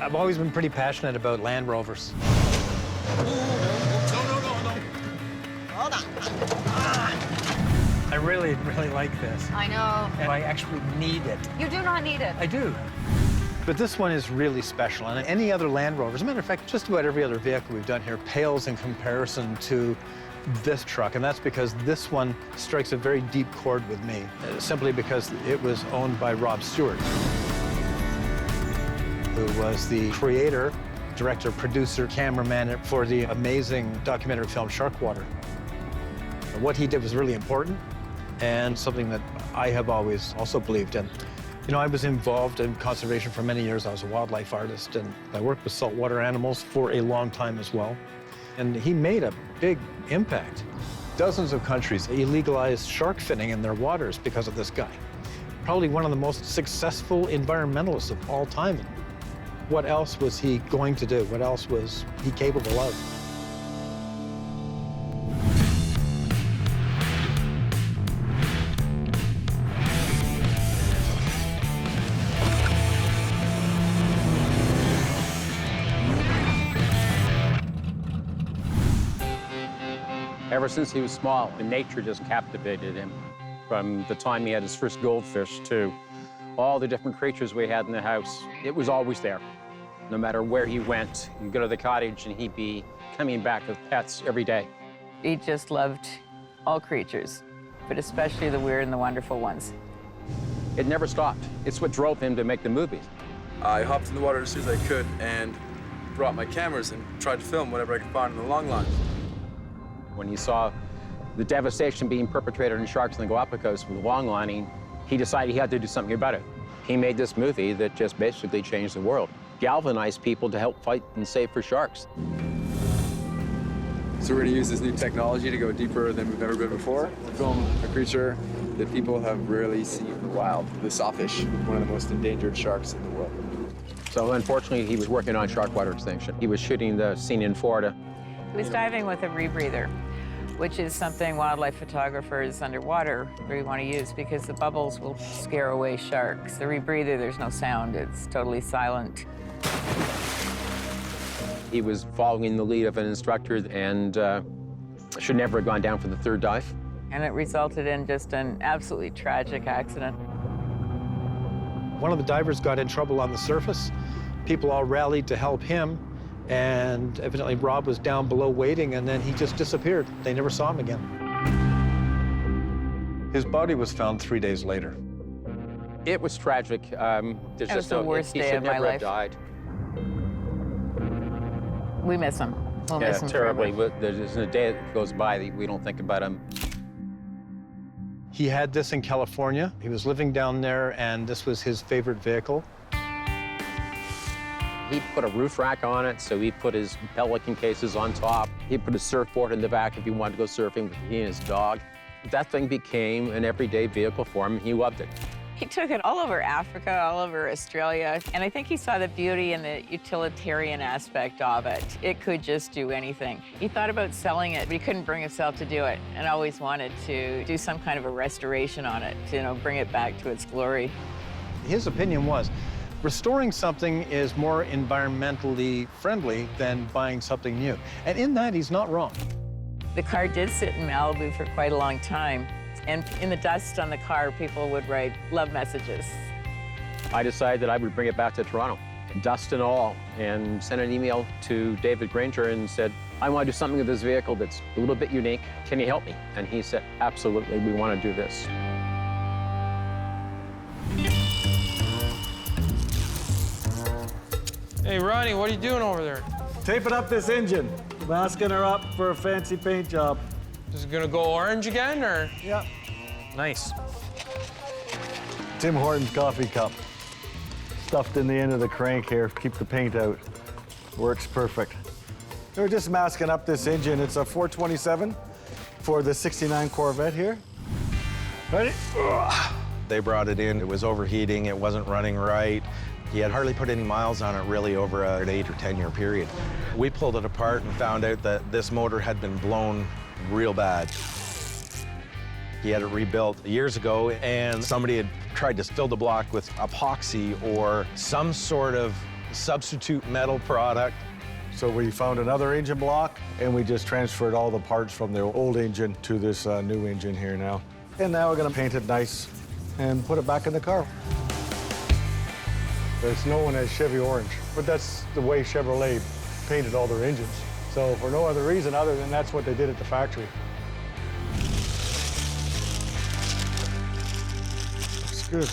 I've always been pretty passionate about Land Rovers. No. Hold on. I really like this. I know. And I actually need it. You do not need it. I do. But this one is really special. And any other Land Rover, as a matter of fact, just about every other vehicle we've done here pales in comparison to this truck. And that's because this one strikes a very deep chord with me, simply because it was owned by Rob Stewart, who was the creator, director, producer, cameraman for the amazing documentary film Sharkwater. What he did was really important and something that I have always also believed in. You know, I was involved in conservation for many years. I was a wildlife artist, and I worked with saltwater animals for a long time as well. And he made a big impact. Dozens of countries illegalized shark finning in their waters because of this guy. Probably one of the most successful environmentalists of all time. What else was he going to do? What else was he capable of? Ever since he was small, nature just captivated him. From the time he had his first goldfish to all the different creatures we had in the house, it was always there. No matter where he went, he'd go to the cottage and he'd be coming back with pets every day. He just loved all creatures, but especially the weird and the wonderful ones. It never stopped. It's what drove him to make the movie. I hopped in the water as soon as I could and brought my cameras and tried to film whatever I could find in the long line. When he saw the devastation being perpetrated on sharks in the Galapagos with longlining, he decided he had to do something about it. He made this movie that just basically changed the world, galvanized people to help fight and save for sharks. So we're going to use this new technology to go deeper than we've ever been before, to film a creature that people have rarely seen in the wild, the sawfish, one of the most endangered sharks in the world. So unfortunately, he was working on sharkwater extinction. He was shooting the scene in Florida. He was diving with a rebreather, which is something wildlife photographers underwater really want to use because the bubbles will scare away sharks. The rebreather, there's no sound. It's totally silent. He was following the lead of an instructor and should never have gone down for the third dive. And it resulted in just an absolutely tragic accident. One of the divers got in trouble on the surface. People all rallied to help him. And evidently Rob was down below waiting, and then he just disappeared. They never saw him again. His body was found 3 days later. It was tragic. It was the worst day of my life. He should never have died. We miss him. We'll miss him terribly. forever. There's a day that goes by that we don't think about him. He had this in California. He was living down there, and this was his favorite vehicle. He put a roof rack on it, so he put his pelican cases on top. He put a surfboard in the back if he wanted to go surfing with he and his dog. That thing became an everyday vehicle for him. He loved it. He took it all over Africa, all over Australia, and I think he saw the beauty and the utilitarian aspect of it. It could just do anything. He thought about selling it, but he couldn't bring himself to do it, and always wanted to do some kind of a restoration on it, to, bring it back to its glory. His opinion was, restoring something is more environmentally friendly than buying something new. And in that, he's not wrong. The car did sit in Malibu for quite a long time. And in the dust on the car, people would write love messages. I decided that I would bring it back to Toronto, dust and all, and sent an email to David Grainger and said, I want to do something with this vehicle that's a little bit unique. Can you help me? And he said, absolutely, we want to do this. Hey, Ronnie, what are you doing over there? Taping up this engine. Masking her up for a fancy paint job. Is it gonna go orange again, or? Yeah. Nice. Tim Hortons coffee cup. Stuffed in the end of the crank here, keep the paint out. Works perfect. We're just masking up this engine. It's a 427 for the 69 Corvette here. Ready? They brought it in, it was overheating, it wasn't running right. He had hardly put any miles on it really over an 8 or 10 year period. We pulled it apart and found out that this motor had been blown real bad. He had it rebuilt years ago, and somebody had tried to fill the block with epoxy or some sort of substitute metal product. So we found another engine block, and we just transferred all the parts from the old engine to this new engine here now. And now we're gonna paint it nice and put it back in the car. It's known as Chevy Orange, but that's the way Chevrolet painted all their engines. So for no other reason other than that's what they did at the factory. Looks good.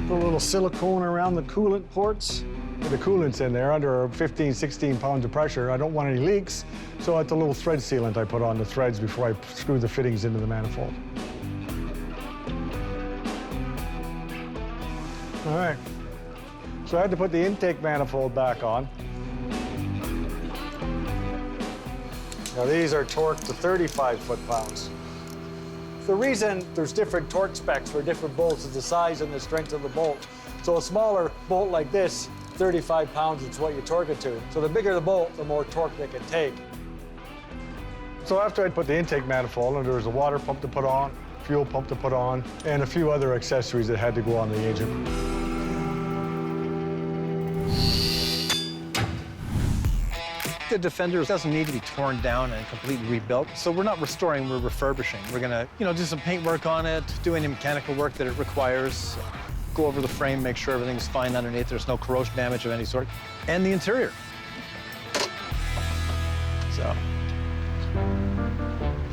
Put a little silicone around the coolant ports. The coolant's in there under 15, 16 pounds of pressure. I don't want any leaks, so it's a little thread sealant I put on the threads before I screw the fittings into the manifold. All right, so I had to put the intake manifold back on. Now these are torqued to 35 foot-pounds. The reason there's different torque specs for different bolts is the size and the strength of the bolt. So a smaller bolt like this, 35 pounds is what you torque it to. So the bigger the bolt, the more torque they can take. So after I put the intake manifold, and there was a water pump to put on, fuel pump to put on, and a few other accessories that had to go on the engine. The Defender doesn't need to be torn down and completely rebuilt, so we're not restoring, we're refurbishing. We're gonna, do some paint work on it, do any mechanical work that it requires, go over the frame, make sure everything's fine underneath, there's no corrosion damage of any sort, and the interior. So,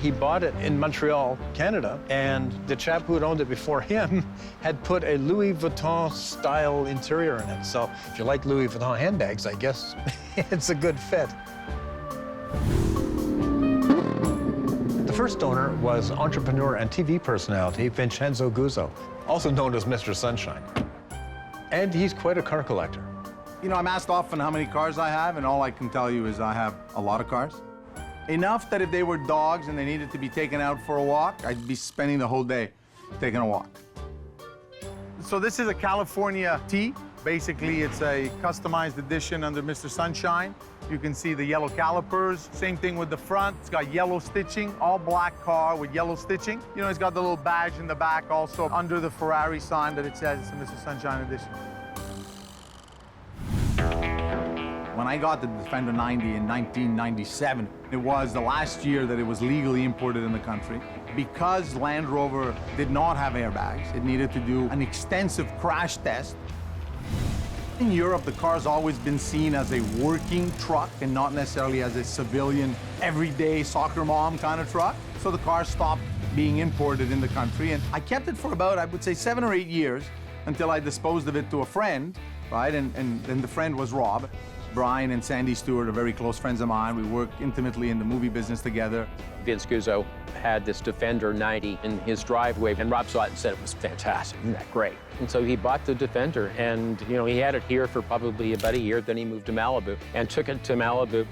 he bought it in Montreal, Canada, and the chap who had owned it before him had put a Louis Vuitton style interior in it. So if you like Louis Vuitton handbags, I guess it's a good fit. The first owner was entrepreneur and TV personality Vincenzo Guzzo, also known as Mr. Sunshine. And he's quite a car collector. I'm asked often how many cars I have, and all I can tell you is I have a lot of cars. Enough that if they were dogs and they needed to be taken out for a walk, I'd be spending the whole day taking a walk. So this is a California T. Basically, it's a customized edition under Mr. Sunshine. You can see the yellow calipers. Same thing with the front. It's got yellow stitching, all black car with yellow stitching. It's got the little badge in the back also under the Ferrari sign that it says it's a Mr. Sunshine edition. When I got the Defender 90 in 1997, it was the last year that it was legally imported in the country. Because Land Rover did not have airbags, it needed to do an extensive crash test. In Europe, the car's always been seen as a working truck and not necessarily as a civilian, everyday soccer mom kind of truck. So the car stopped being imported in the country. And I kept it for about, I would say, 7 or 8 years until I disposed of it to a friend, right? And the friend was Rob. Brian and Sandy Stewart are very close friends of mine. We work intimately in the movie business together. Vince Guzzo had this Defender 90 in his driveway, and Rob saw it and said it was fantastic. Isn't that great? And so he bought the Defender, and he had it here for probably about a year. Then he moved to Malibu and took it to Malibu.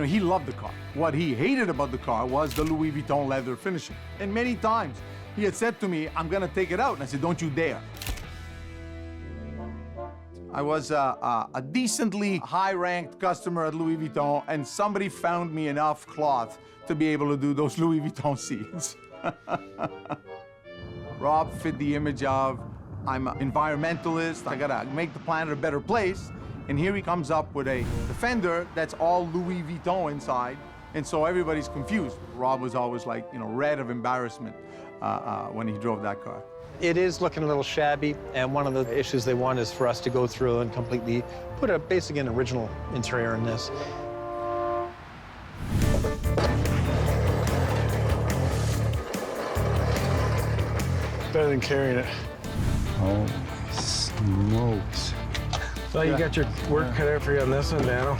He loved the car. What he hated about the car was the Louis Vuitton leather finishing. And many times he had said to me, "I'm gonna take it out." And I said, "Don't you dare." I was a decently high-ranked customer at Louis Vuitton, and somebody found me enough cloth to be able to do those Louis Vuitton seats. Rob fit the image of, I'm an environmentalist, I gotta make the planet a better place, and here he comes up with a Defender that's all Louis Vuitton inside, and so everybody's confused. Rob was always like, red of embarrassment when he drove that car. It is looking a little shabby, and one of the issues they want is for us to go through and completely put basically an original interior in this. Better than carrying it. Oh, smokes. So you got your work cut out for you on this one, Dano.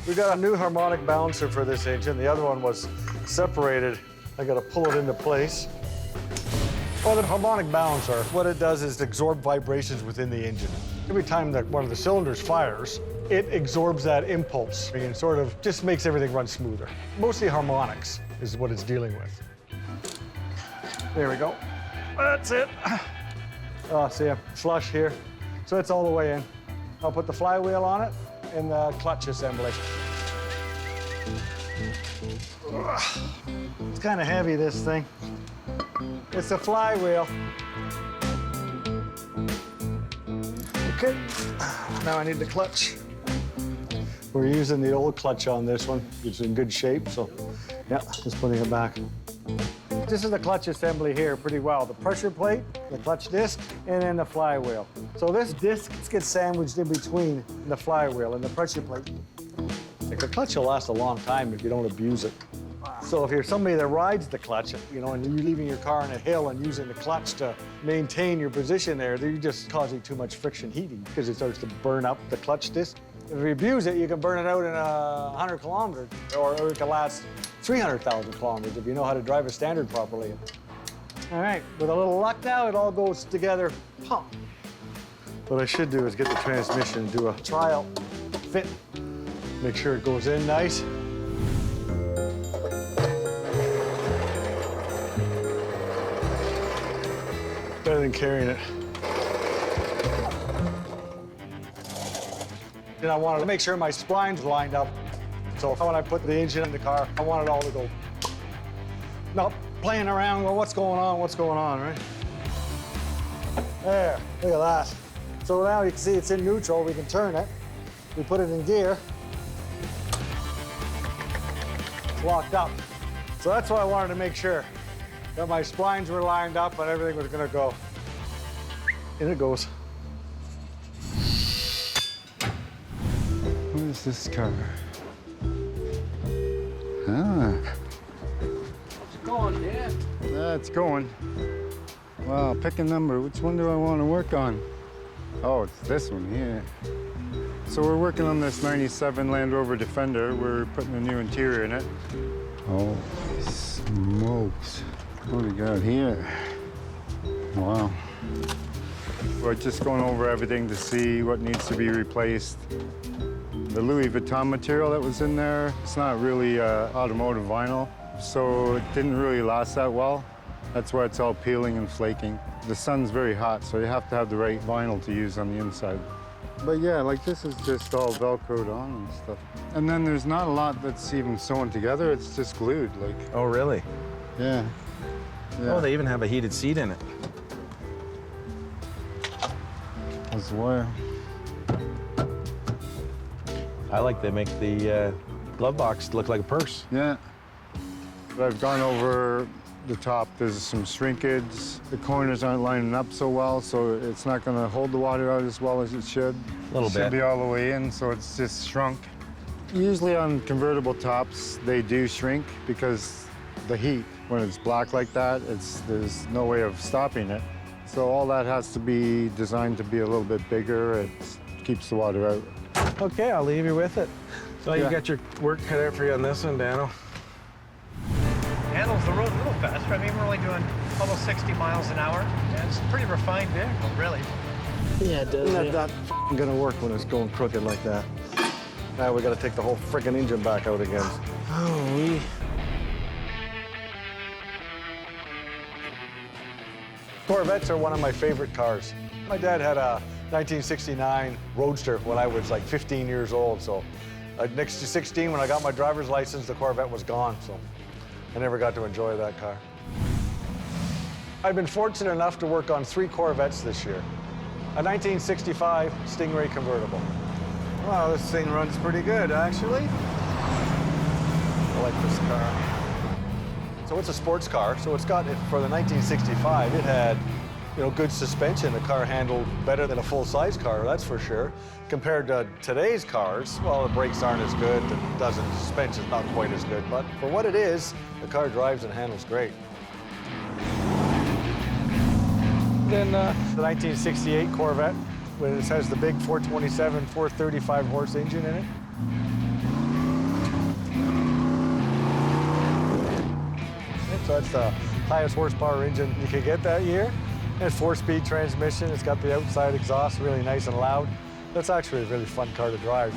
We got a new harmonic balancer for this engine. The other one was separated. I got to pull it into place. Well, the harmonic balancer, what it does is absorb vibrations within the engine. Every time that one of the cylinders fires, it absorbs that impulse and sort of just makes everything run smoother. Mostly harmonics is what it's dealing with. There we go. That's it. Oh, see a flush here. So it's all the way in. I'll put the flywheel on it and the clutch assembly. It's kind of heavy, this thing. It's a flywheel. Okay, now I need the clutch. We're using the old clutch on this one. It's in good shape, so yeah, just putting it back. This is the clutch assembly here pretty well. The pressure plate, the clutch disc, and then the flywheel. So this disc gets sandwiched in between the flywheel and the pressure plate. Like the clutch will last a long time if you don't abuse it. So if you're somebody that rides the clutch, you know, and you're leaving your car on a hill and using the clutch to maintain your position there, you're just causing too much friction heating because it starts to burn up the clutch disc. If you abuse it, you can burn it out in 100 kilometers, or it can last 300,000 kilometers if you know how to drive a standard properly. All right, with a little luck now, it all goes together. Pump. What I should do is get the transmission, do a trial fit, make sure it goes in nice. Better than carrying it. And I wanted to make sure my splines lined up. So when I put the engine in the car, I want it all to go. Not playing around, well, what's going on, right? There, look at that. So now you can see it's in neutral, we can turn it. We put it in gear. It's locked up. So that's what I wanted to make sure, that my splines were lined up and everything was gonna go. In it goes. What is this car? Ah. It's going, Dan. It's going. Well, pick a number. Which one do I want to work on? Oh, it's this one here. So we're working on this 97 Land Rover Defender. We're putting a new interior in it. Oh, smokes. What do we got here? Wow. We're just going over everything to see what needs to be replaced. The Louis Vuitton material that was in there, it's not really automotive vinyl, so it didn't really last that well. That's why it's all peeling and flaking. The sun's very hot, so you have to have the right vinyl to use on the inside. But yeah, like this is just all Velcroed on and stuff. And then there's not a lot that's even sewn together, it's just glued, like. Oh, really? Yeah. Oh, they even have a heated seat in it. That's the wire. I like they make the glove box look like a purse. Yeah. But I've gone over the top. There's some shrinkage. The corners aren't lining up so well, so it's not going to hold the water out as well as it should. A little bit. Should be all the way in, so it's just shrunk. Usually on convertible tops, they do shrink because the heat, when it's black like that, there's no way of stopping it. So all that has to be designed to be a little bit bigger. It keeps the water out. Okay, I'll leave you with it. So Yeah. you got your work cut out for you on this one, Dano. Handles the road a little faster. I mean, we're only doing almost 60 miles an hour. And it's a pretty refined vehicle, really. Yeah, it does. That's not f***ing gonna work when it's going crooked like that. Now we gotta take the whole frickin' engine back out again. Oh, Corvettes are one of my favorite cars. My dad had a 1969 Roadster when I was like 15 years old, so next to 16, when I got my driver's license, the Corvette was gone, so I never got to enjoy that car. I've been fortunate enough to work on 3 Corvettes this year. A 1965 Stingray convertible. Wow, this thing runs pretty good, actually. I like this car. So it's a sports car, so it's got, for the 1965, it had, you know, good suspension. The car handled better than a full-size car, that's for sure. Compared to today's cars, well, the brakes aren't as good, the suspension's not quite as good, but for what it is, the car drives and handles great. Then the 1968 Corvette, when it has the big 427, 435 horse engine in it. So that's the highest horsepower engine you could get that year. And 4-speed transmission. It's got the outside exhaust really nice and loud. That's actually a really fun car to drive.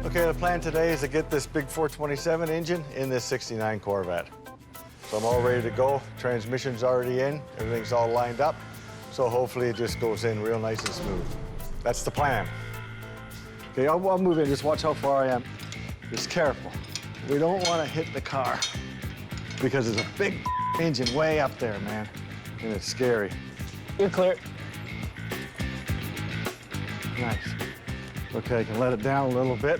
Okay, the plan today is to get this big 427 engine in this 69 Corvette. So I'm all ready to go. Transmission's already in. Everything's all lined up. So hopefully it just goes in real nice and smooth. That's the plan. Okay, I'll move in. Just watch how far I am. Just careful. We don't want to hit the car because there's a big engine way up there, man. And it's scary. You're clear. Nice. Okay, I can let it down a little bit.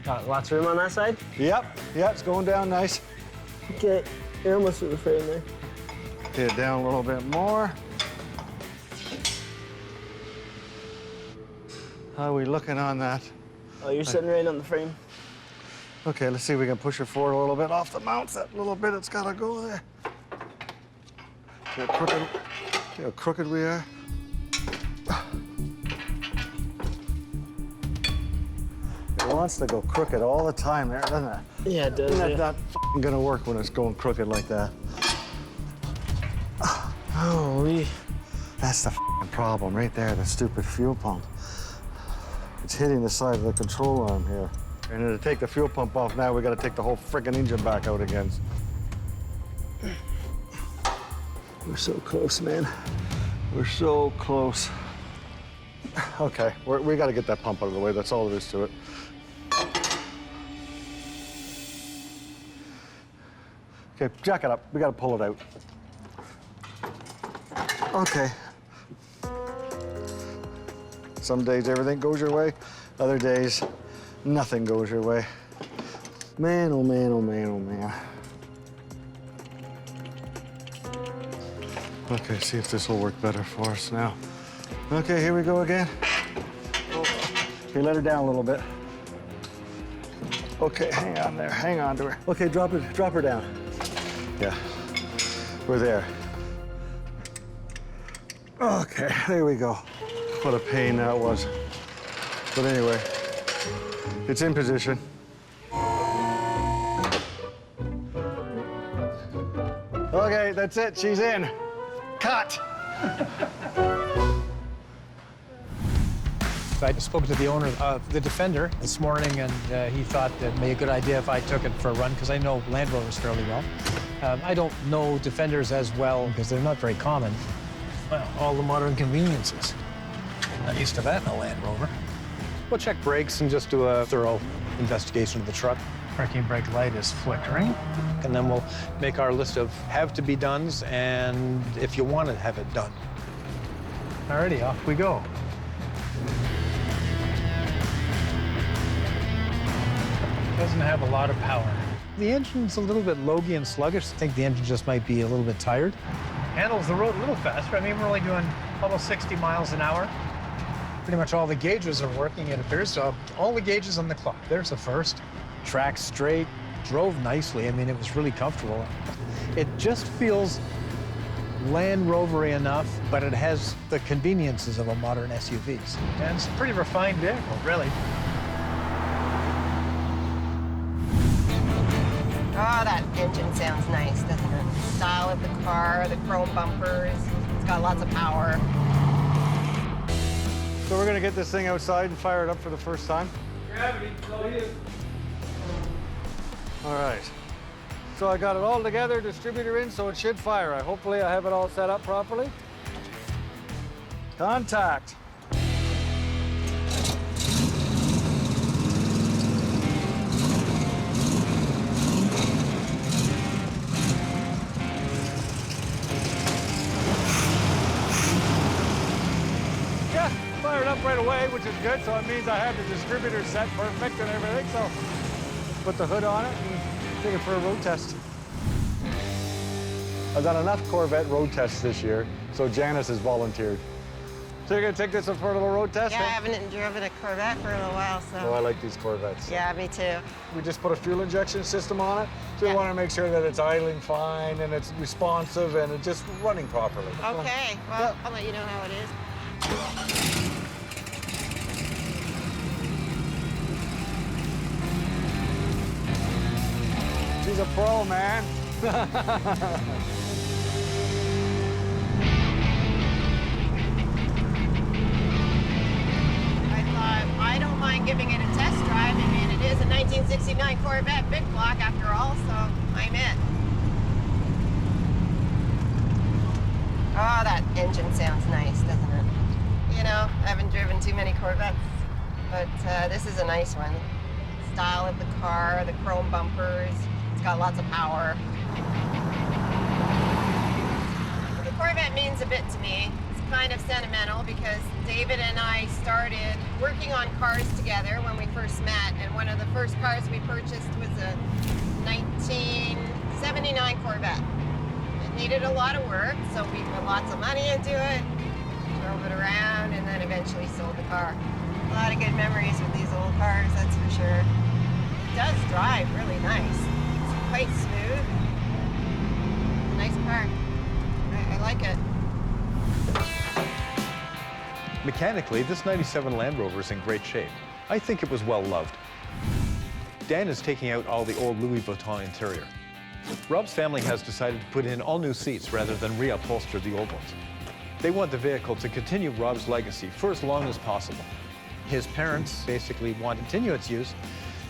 Got lots of room on that side? Yep, it's going down nice. Okay, you're almost through the frame there. Get it down a little bit more. How are we looking on that? Oh, you're sitting right on the frame. Okay, let's see if we can push it forward a little bit off the mounts. That little bit, it's gotta go there. See how crooked we are? It wants to go crooked all the time there, doesn't it? Yeah, it does. That's not f***ing gonna work when it's going crooked like that. Holy. That's the f***ing problem right there, the stupid fuel pump. It's hitting the side of the control arm here. And to take the fuel pump off now, we gotta take the whole frickin' engine back out again. We're so close, man. We're so close. Okay, we gotta get that pump out of the way. That's all there is to it. Okay, jack it up. We gotta pull it out. Okay. Some days everything goes your way. Other days, nothing goes your way. Man, oh man, oh man, oh man. Okay, see if this will work better for us now. Okay, here we go again. Okay, let her down a little bit. Okay, hang on there, hang on to her. Okay, drop her down. Yeah, we're there. Okay, there we go. What a pain that was. But anyway, it's in position. Okay, that's it, she's in. Cut. I spoke to the owner of the Defender this morning, and he thought that it'd be a good idea if I took it for a run, because I know Land Rovers fairly well. I don't know Defenders as well, because they're not very common. Well, all the modern conveniences. Not used to that in a Land Rover. We'll check brakes and just do a thorough investigation of the truck. Parking brake light is flickering. And then we'll make our list of have-to-be-dones and if you want to have it done. Alrighty, off we go. Doesn't have a lot of power. The engine's a little bit logy and sluggish. I think the engine just might be a little bit tired. Handles the road a little faster. I mean, we're only doing almost 60 miles an hour. Pretty much all the gauges are working, it appears. So all the gauges on the clock. There's the first. Track straight, drove nicely. I mean, it was really comfortable. It just feels Land Rover-y enough, but it has the conveniences of a modern SUV. And it's a pretty refined vehicle, really. Oh, that engine sounds nice, doesn't it? The style of the car, the chrome bumpers. It's got lots of power. So we're gonna get this thing outside and fire it up for the first time. Gravity, it's all you. All right. So I got it all together, distributor in, so it should fire. Hopefully I have it all set up properly. Contact. Yeah, fired up right away, which is good. So it means I have the distributor set perfect and everything. So put the hood on it and take it for a road test. I've done enough Corvette road tests this year, so Janice has volunteered. So you're gonna take this for a little road test? Yeah, I haven't driven a Corvette for a little while, so. Oh, I like these Corvettes. Yeah, me too. We just put a fuel injection system on it, so Yeah. we want to make sure that it's idling fine and it's responsive and it's just running properly. Okay, well, I'll let you know how it is. She's a pro, man. I don't mind giving it a test drive. I mean, it is a 1969 Corvette big block after all, so I'm in. Oh, that engine sounds nice, doesn't it? You know, I haven't driven too many Corvettes. but this is a nice one. Style of the car, the chrome bumpers, it's got lots of power. The Corvette means a bit to me. It's kind of sentimental because David and I started working on cars together when we first met, and one of the first cars we purchased was a 1979 Corvette. It needed a lot of work, so we put lots of money into it, drove it around, and then eventually sold the car. A lot of good memories with these old cars, that's for sure. It does drive really nice. It's quite smooth. Nice car. I like it. Mechanically, this 97 Land Rover is in great shape. I think it was well loved. Dan is taking out all the old Louis Vuitton interior. Rob's family has decided to put in all new seats rather than reupholster the old ones. They want the vehicle to continue Rob's legacy for as long as possible. His parents basically want to continue its use.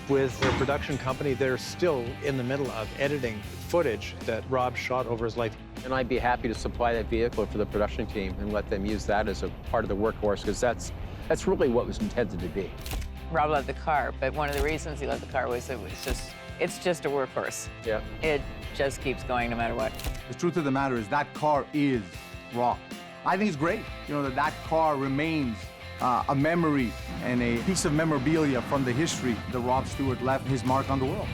With their production company, they're still in the middle of editing footage that Rob shot over his life. And I'd be happy to supply that vehicle for the production team and let them use that as a part of the workhorse, because that's really what was intended to be. Rob loved the car, but one of the reasons he loved the car was it's just a workhorse. Yeah. It just keeps going no matter what. The truth of the matter is that car is raw. I think it's great, you know, that car remains a memory and a piece of memorabilia from the history that Rob Stewart left his mark on the world.